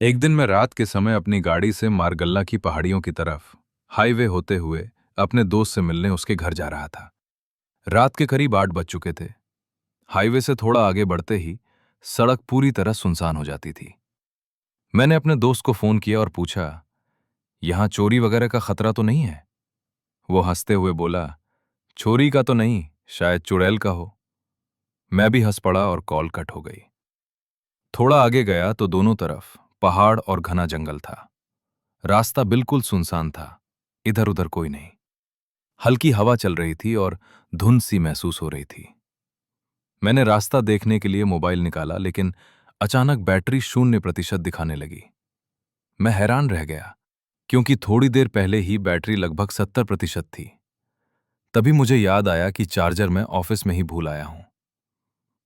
एक दिन मैं रात के समय अपनी गाड़ी से मारगल्ला की पहाड़ियों की तरफ हाईवे होते हुए अपने दोस्त से मिलने उसके घर जा रहा था। रात के करीब 8 बज चुके थे। हाईवे से थोड़ा आगे बढ़ते ही सड़क पूरी तरह सुनसान हो जाती थी। मैंने अपने दोस्त को फोन किया और पूछा, यहां चोरी वगैरह का खतरा तो नहीं है? वो हंसते हुए बोला, चोरी का तो नहीं, शायद चुड़ैल का हो। मैं भी हंस पड़ा और कॉल कट हो गई। थोड़ा आगे गया तो दोनों तरफ पहाड़ और घना जंगल था। रास्ता बिल्कुल सुनसान था, इधर उधर कोई नहीं। हल्की हवा चल रही थी और धुंध सी महसूस हो रही थी। मैंने रास्ता देखने के लिए मोबाइल निकाला, लेकिन अचानक बैटरी 0% दिखाने लगी। मैं हैरान रह गया, क्योंकि थोड़ी देर पहले ही बैटरी लगभग 70% थी। तभी मुझे याद आया कि चार्जर मैं ऑफिस में ही भूल आया हूं।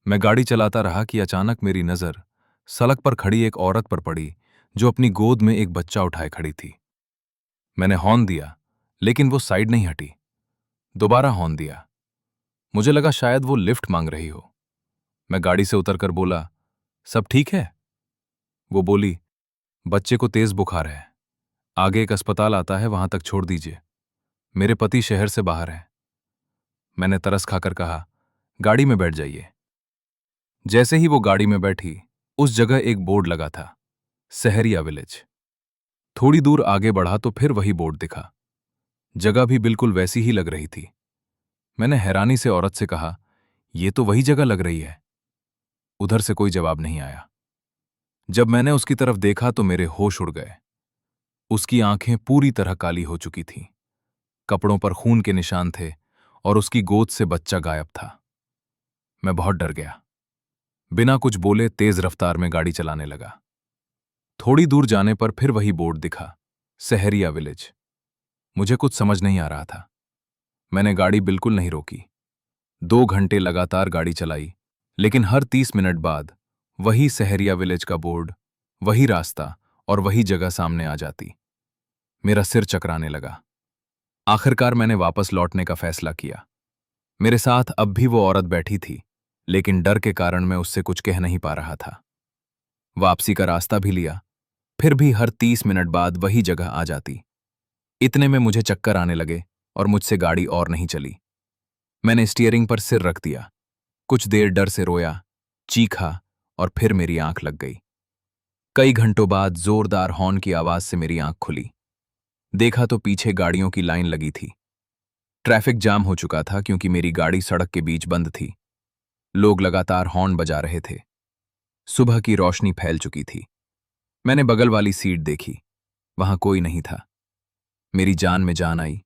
मैं गाड़ी चलाता रहा कि अचानक मेरी नजर सड़क पर खड़ी एक औरत पर पड़ी, जो अपनी गोद में एक बच्चा उठाए खड़ी थी। मैंने हॉर्न दिया, लेकिन वो साइड नहीं हटी। दोबारा हॉर्न दिया। मुझे लगा शायद वो लिफ्ट मांग रही हो। मैं गाड़ी से उतरकर बोला, सब ठीक है? वो बोली, बच्चे को तेज बुखार है, आगे एक अस्पताल आता है, वहां तक छोड़ दीजिए, मेरे पति शहर से बाहर हैं। मैंने तरस खाकर कहा, गाड़ी में बैठ जाइए। जैसे ही वो गाड़ी में बैठी, उस जगह एक बोर्ड लगा था, सहरिया विलेज। थोड़ी दूर आगे बढ़ा तो फिर वही बोर्ड दिखा। जगह भी बिल्कुल वैसी ही लग रही थी। मैंने हैरानी से औरत से कहा, ये तो वही जगह लग रही है। उधर से कोई जवाब नहीं आया। जब मैंने उसकी तरफ देखा तो मेरे होश उड़ गए। उसकी आंखें पूरी तरह काली हो चुकी थीं, कपड़ों पर खून के निशान थे और उसकी गोद से बच्चा गायब था। मैं बहुत डर गया। बिना कुछ बोले तेज रफ्तार में गाड़ी चलाने लगा। थोड़ी दूर जाने पर फिर वही बोर्ड दिखा, सहरिया विलेज। मुझे कुछ समझ नहीं आ रहा था। मैंने गाड़ी बिल्कुल नहीं रोकी। 2 घंटे लगातार गाड़ी चलाई, लेकिन हर 30 मिनट बाद वही सहरिया विलेज का बोर्ड, वही रास्ता और वही जगह सामने आ जाती। मेरा सिर चकराने लगा। आखिरकार मैंने वापस लौटने का फैसला किया। मेरे साथ अब भी वो औरत बैठी थी, लेकिन डर के कारण मैं उससे कुछ कह नहीं पा रहा था। वापसी का रास्ता भी लिया, फिर भी हर 30 मिनट बाद वही जगह आ जाती। इतने में मुझे चक्कर आने लगे और मुझसे गाड़ी और नहीं चली। मैंने स्टीयरिंग पर सिर रख दिया। कुछ देर डर से रोया, चीखा और फिर मेरी आंख लग गई। कई घंटों बाद जोरदार हॉर्न की आवाज से मेरी आंख खुली। देखा तो पीछे गाड़ियों की लाइन लगी थी। ट्रैफिक जाम हो चुका था, क्योंकि मेरी गाड़ी सड़क के बीच बंद थी। लोग लगातार हॉर्न बजा रहे थे। सुबह की रोशनी फैल चुकी थी। मैंने बगल वाली सीट देखी, वहां कोई नहीं था। मेरी जान में जान आई।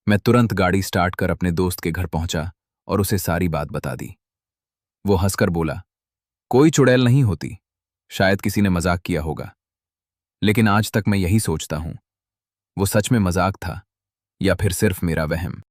मैं तुरंत गाड़ी स्टार्ट कर अपने दोस्त के घर पहुंचा और उसे सारी बात बता दी। वो हंसकर बोला, कोई चुड़ैल नहीं होती, शायद किसी ने मजाक किया होगा। लेकिन आज तक मैं यही सोचता हूं, वो सच में मजाक था या फिर सिर्फ मेरा वहम।